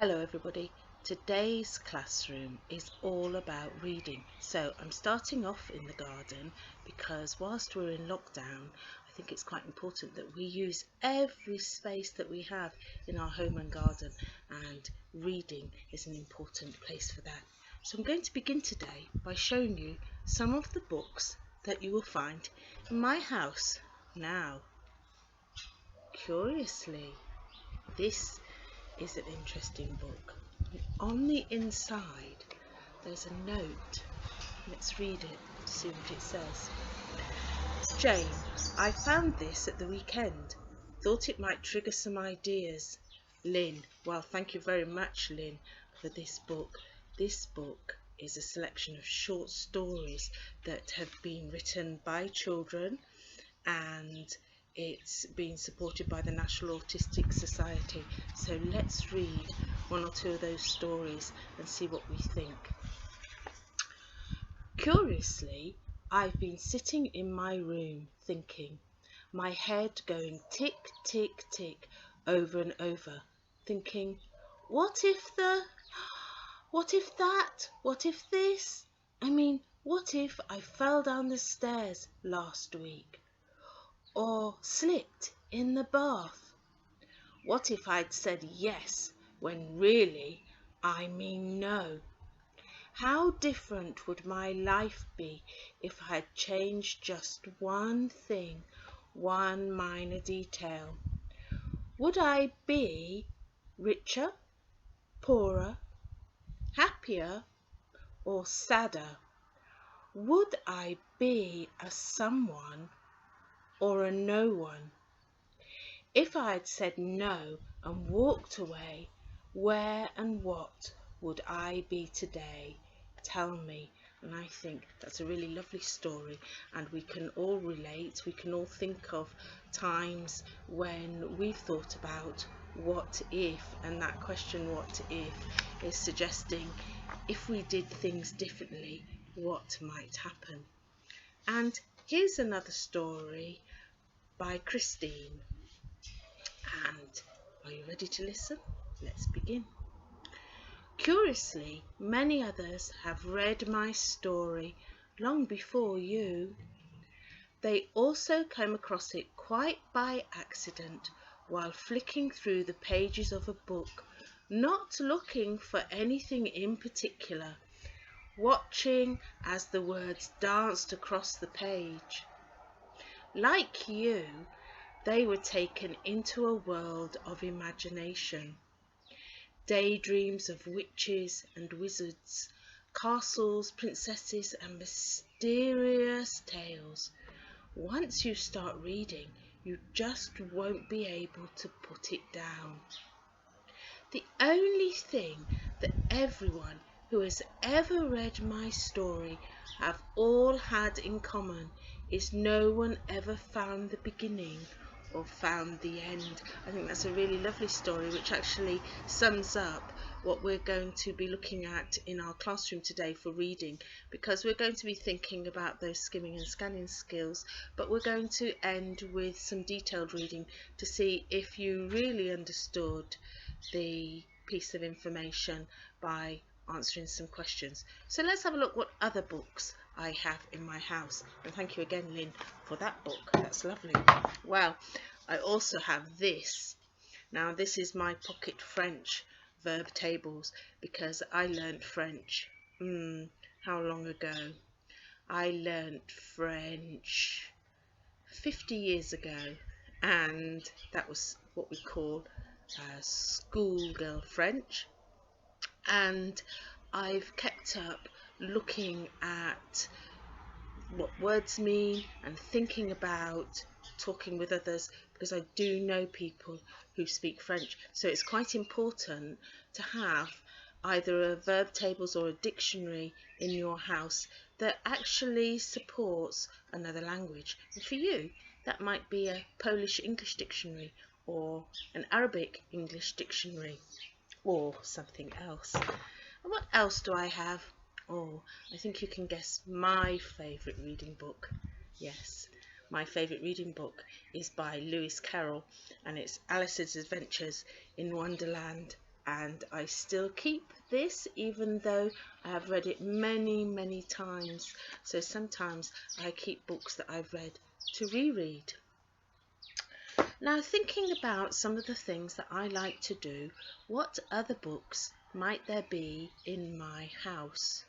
Hello everybody. Today's classroom is all about reading. So I'm starting off in the garden because whilst we're in lockdown, I think it's quite important that we use every space that we have in our home and garden, and reading is an important place for that. So I'm going to begin today by showing you some of the books that you will find in my house. Now, curiously, this is an interesting book. On the inside there's a note. Let's read it, see what it says. Jane, I found this at the weekend. Thought it might trigger some ideas. Lynn, well, thank you very much, Lynn, for this book. This book is a selection of short stories that have been written by children, and it's been supported by the National Autistic Society. So let's read one or two of those stories and see what we think. Curiously, I've been sitting in my room thinking, my head going tick, tick, tick over and over, thinking, what if that, what if this? What if I fell down the stairs last week? Or slipped in the bath? What if I'd said yes when really I mean no? How different would my life be if I had changed just one thing, one minor detail? Would I be richer, poorer, happier, or sadder? Would I be a someone or a no one? If I had said no and walked away, where and what would I be today? Tell me. And I think that's a really lovely story, and we can all relate. We can all think of times when we've thought about what if, and that question what if is suggesting if we did things differently, what might happen. And here's another story by Christine. And are you ready to listen? Let's begin. Curiously, many others have read my story long before you. They also came across it quite by accident while flicking through the pages of a book, not looking for anything in particular, watching as the words danced across the page. Like you, they were taken into a world of imagination. Daydreams of witches and wizards, castles, princesses, and mysterious tales. Once you start reading, you just won't be able to put it down. The only thing that everyone who has ever read my story have all had in common is no one ever found the beginning or found the end. I think that's a really lovely story, which actually sums up what we're going to be looking at in our classroom today for reading, because we're going to be thinking about those skimming and scanning skills, but we're going to end with some detailed reading to see if you really understood the piece of information by answering some questions. So let's have a look what other books I have in my house. And thank you again, Lynn, for that book. That's lovely. Well, I also have this. Now, this is my pocket French verb tables, because I learnt French. How long ago? I learnt French 50 years ago, and that was what we call schoolgirl French. And I've kept up looking at what words mean and thinking about talking with others, because I do know people who speak French. So it's quite important to have either a verb tables or a dictionary in your house that actually supports another language. And for you, that might be a Polish English dictionary or an Arabic English dictionary or something else. And what else do I have? Oh, I think you can guess my favourite reading book. Yes, my favourite reading book is by Lewis Carroll, and it's Alice's Adventures in Wonderland. and I still keep this even though I have read it many times. So sometimes I keep books that I've read to reread. Now, thinking about some of the things that I like to do, what other books might there be in my house?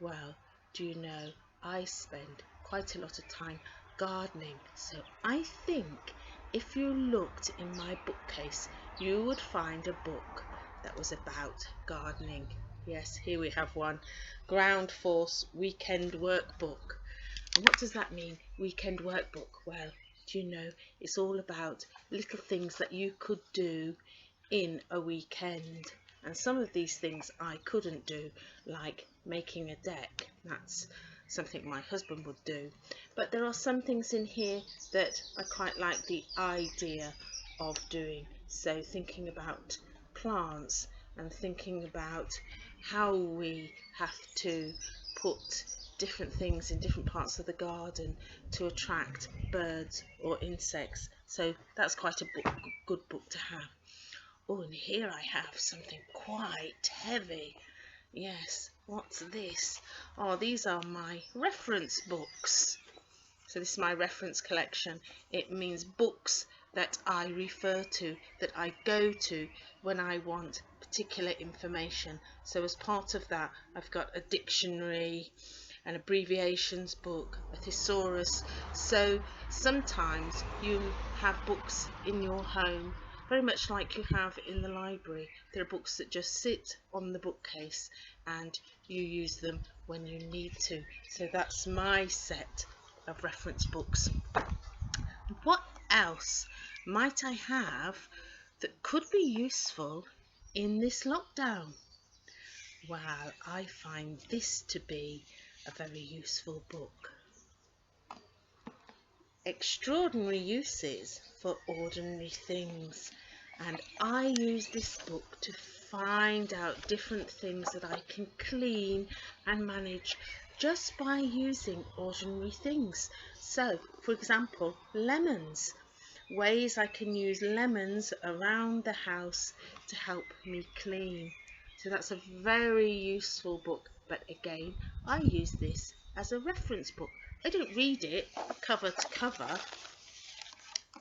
Well, do you know, I spend quite a lot of time gardening, so I think if you looked in my bookcase, you would find a book that was about gardening. Yes, here we have one, Ground Force Weekend Workbook. And what does that mean, weekend workbook? Well, do you know, it's all about little things that you could do in a weekend. And some of these things I couldn't do, like making a deck. That's something my husband would do. But there are some things in here that I quite like the idea of doing. So thinking about plants and thinking about how we have to put different things in different parts of the garden to attract birds or insects. So that's quite a good book to have. Oh, and here I have something quite heavy. Yes, what's this? Oh, these are my reference books. So this is my reference collection. It means books that I refer to, that I go to when I want particular information. So as part of that, I've got a dictionary, an abbreviations book, a thesaurus. So sometimes you have books in your home very much like you have in the library. There are books that just sit on the bookcase and you use them when you need to. So that's my set of reference books. What else might I have that could be useful in this lockdown? Well, I find this to be a very useful book. Extraordinary Uses for Ordinary Things. And I use this book to find out different things that I can clean and manage just by using ordinary things. So, for example, lemons. Ways I can use lemons around the house to help me clean. So that's a very useful book, but again, I use this as a reference book. I don't read it cover to cover.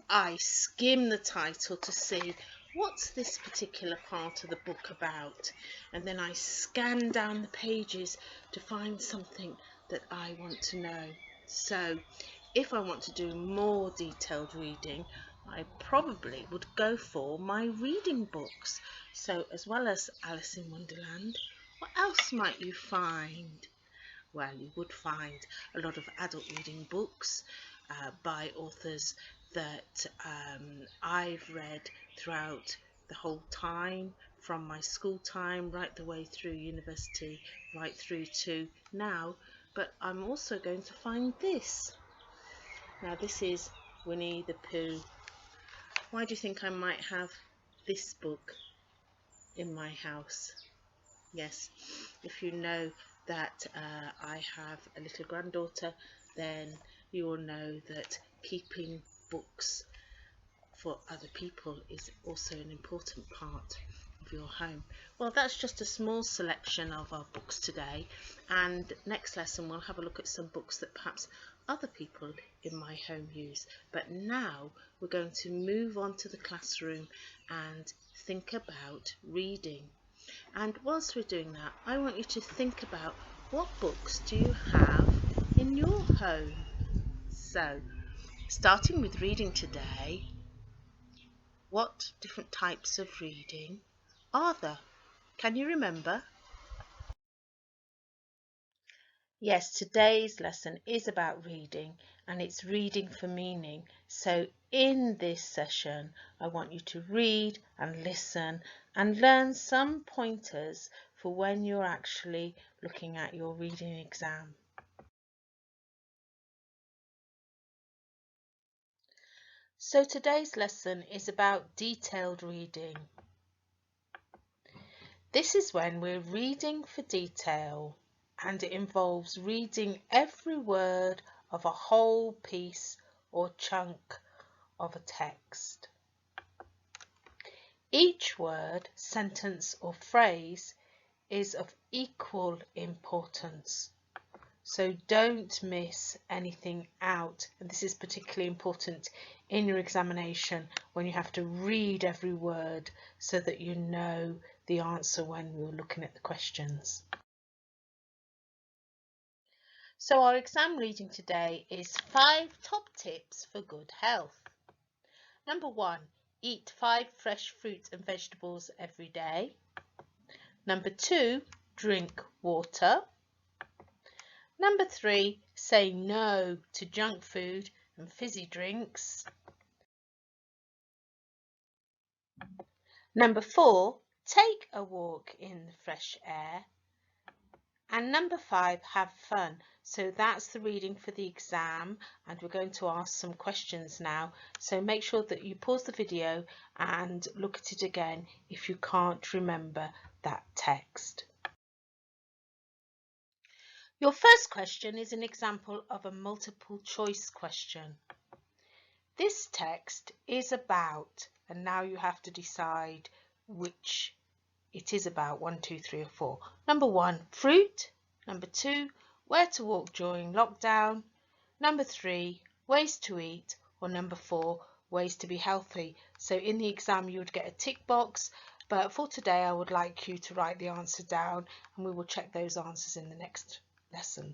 I skim the title to see what's this particular part of the book about, and then I scan down the pages to find something that I want to know. So if I want to do more detailed reading, I probably would go for my reading books. So as well as Alice in Wonderland, what else might you find? Well, you would find a lot of adult reading books by authors that I've read throughout the whole time, from my school time right the way through university, right through to now. But I'm also going to find this. Now this is Winnie the Pooh. Why do you think I might have this book in my house? Yes, if you know that I have a little granddaughter, then you will know that keeping books for other people is also an important part of your home. Well, that's just a small selection of our books today, and next lesson we'll have a look at some books that perhaps other people in my home use. But now we're going to move on to the classroom and think about reading. And whilst we're doing that, I want you to think about what books do you have in your home. So, starting with reading today, what different types of reading are there? Can you remember? Yes, today's lesson is about reading, and it's reading for meaning. So in this session, I want you to read and listen and learn some pointers for when you're actually looking at your reading exam. So today's lesson is about detailed reading. This is when we're reading for detail, and it involves reading every word of a whole piece or chunk of a text. Each word, sentence or phrase is of equal importance. So don't miss anything out. And this is particularly important in your examination when you have to read every word so that you know the answer when you're looking at the questions. So our exam reading today is 5 top tips for good health. Number 1, eat 5 fresh fruits and vegetables every day. Number 2, drink water. Number 3, say no to junk food and fizzy drinks. Number 4, take a walk in the fresh air. And number 5, have fun. So that's the reading for the exam, and we're going to ask some questions now. So make sure that you pause the video and look at it again if you can't remember that text. Your first question is an example of a multiple choice question. This text is about, and now you have to decide which it is about, 1, 2, 3 or 4. Number 1, fruit. Number 2, where to walk during lockdown. Number 3, ways to eat. Or number 4, ways to be healthy. So in the exam you would get a tick box, but for today I would like you to write the answer down and we will check those answers in the next lesson.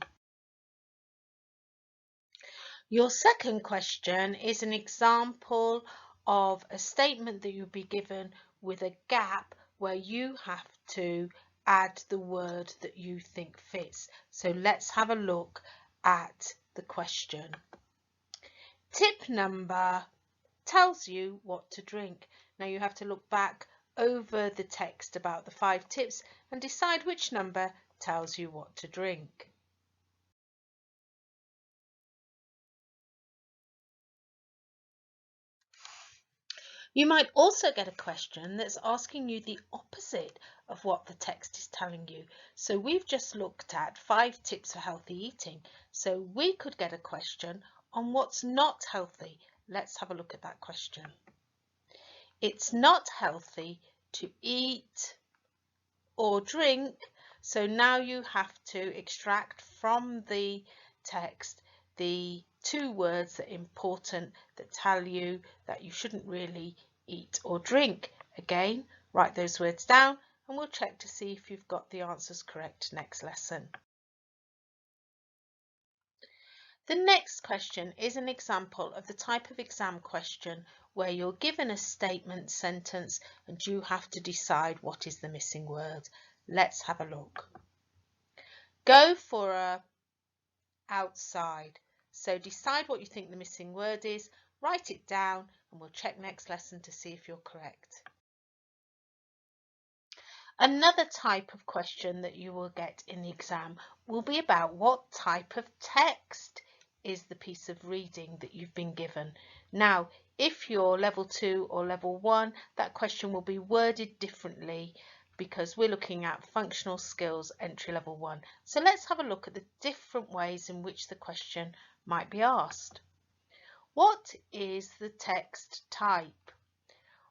Your second question is an example of a statement that you'll be given with a gap where you have to add the word that you think fits. So let's have a look at the question. Tip number tells you what to drink. Now you have to look back over the text about the 5 tips and decide which number tells you what to drink. You might also get a question that's asking you the opposite of what the text is telling you. So we've just looked at 5 tips for healthy eating. So we could get a question on what's not healthy. Let's have a look at that question. It's not healthy to eat or drink. So now you have to extract from the text the 2 words that are important that tell you that you shouldn't really eat or drink. Again, write those words down and we'll check to see if you've got the answers correct next lesson. The next question is an example of the type of exam question where you're given a statement sentence and you have to decide what is the missing word. Let's have a look. Go for a outside. So decide what you think the missing word is, write it down and we'll check next lesson to see if you're correct. Another type of question that you will get in the exam will be about what type of text is the piece of reading that you've been given. Now, if you're level 2 or level 1, that question will be worded differently because we're looking at functional skills entry level 1. So let's have a look at the different ways in which the question might be asked. What is the text type?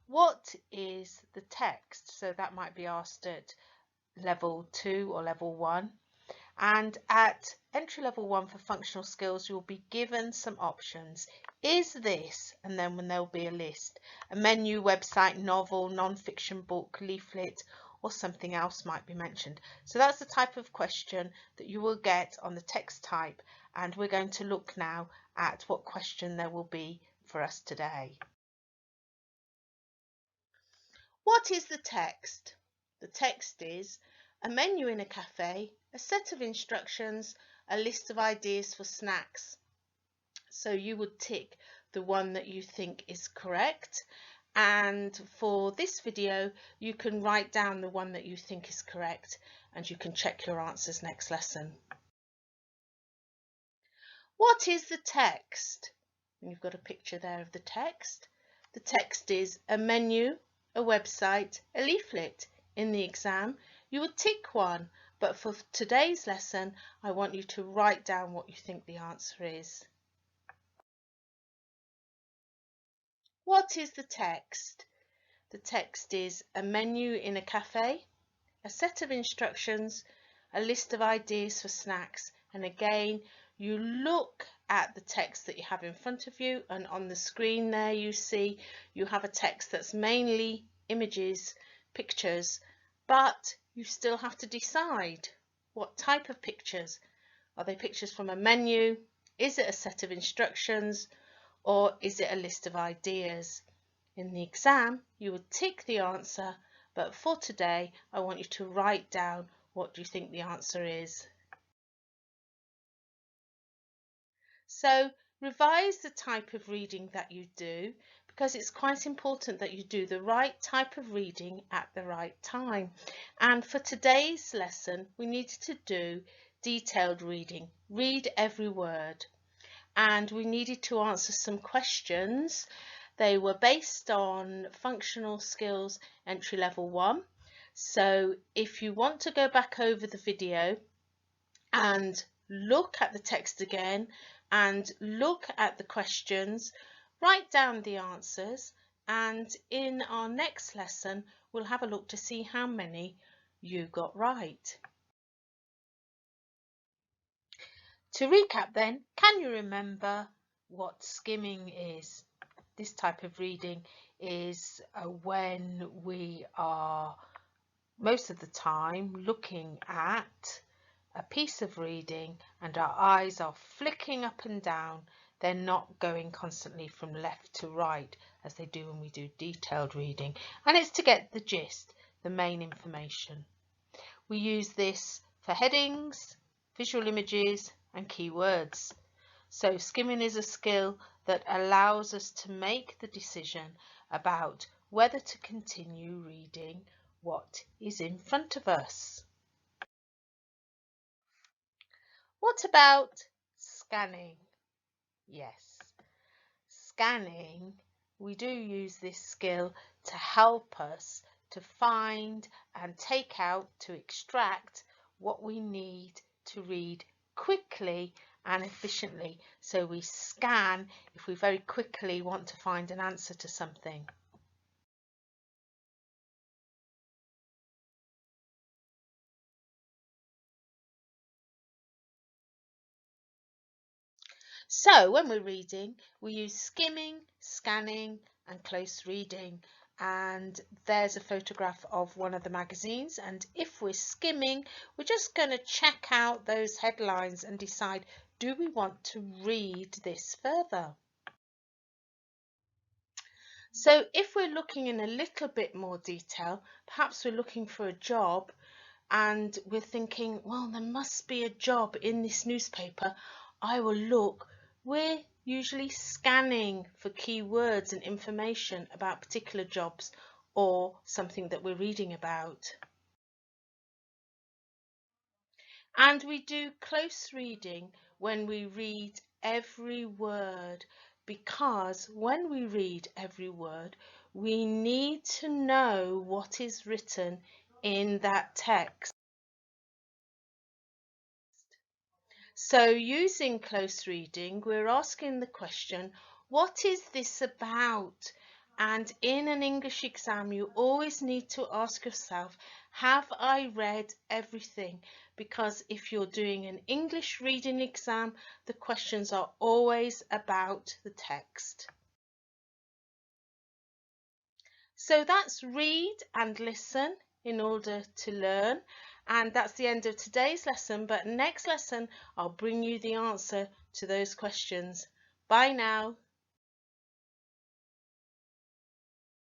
What is the text? So that might be asked at level 2 or level 1. And at entry level 1 for functional skills, you'll be given some options. Is this, and then when there'll be a list, a menu, website, novel, non-fiction book, leaflet, or something else might be mentioned. So that's the type of question that you will get on the text type, and we're going to look now at what question there will be for us today. What is the text? The text is a menu in a cafe, a set of instructions, a list of ideas for snacks. So you would tick the one that you think is correct. And for this video, you can write down the one that you think is correct and you can check your answers next lesson. What is the text? And you've got a picture there of the text. The text is a menu, a website, a leaflet. In the exam, you would tick one, but for today's lesson, I want you to write down what you think the answer is. What is the text? the text is a menu in a cafe, a set of instructions, a list of ideas for snacks, and again you look at the text that you have in front of you, and on the screen there you see you have a text that's mainly images, pictures, but you still have to decide what type of pictures. Are they pictures from a menu? Is it a set of instructions? Or is it a list of ideas? In the exam, you would tick the answer, but for today, I want you to write down what you think the answer is. So revise the type of reading that you do, because it's quite important that you do the right type of reading at the right time. And for today's lesson, we needed to do detailed reading, read every word. And we needed to answer some questions. They were based on functional skills entry level 1. So if you want to go back over the video and look at the text again and look at the questions, write down the answers, and in our next lesson we'll have a look to see how many you got right. To recap then, can you remember what skimming is? This type of reading is when we are most of the time looking at a piece of reading and our eyes are flicking up and down. They're not going constantly from left to right as they do when we do detailed reading, and it's to get the gist, the main information. We use this for headings, visual images and keywords. So skimming is a skill that allows us to make the decision about whether to continue reading what is in front of us. What about scanning? Yes, scanning, we do use this skill to help us to find and take out, to extract what we need to read quickly and efficiently. So we scan if we very quickly want to find an answer to something. So when we're reading, we use skimming, scanning and close reading. And there's a photograph of one of the magazines, and if we're skimming, we're just going to check out those headlines and decide, do we want to read this further? So if we're looking in a little bit more detail, perhaps we're looking for a job and we're thinking, well, there must be a job in this newspaper. I will look. We're usually scanning for keywords and information about particular jobs or something that we're reading about. And we do close reading when we read every word, because when we read every word, we need to know what is written in that text. So using close reading, we're asking the question, what is this about? And in an English exam, you always need to ask yourself, have I read everything? Because if you're doing an English reading exam, the questions are always about the text. So that's read and listen in order to learn. And that's the end of today's lesson, but next lesson I'll bring you the answer to those questions. Bye now.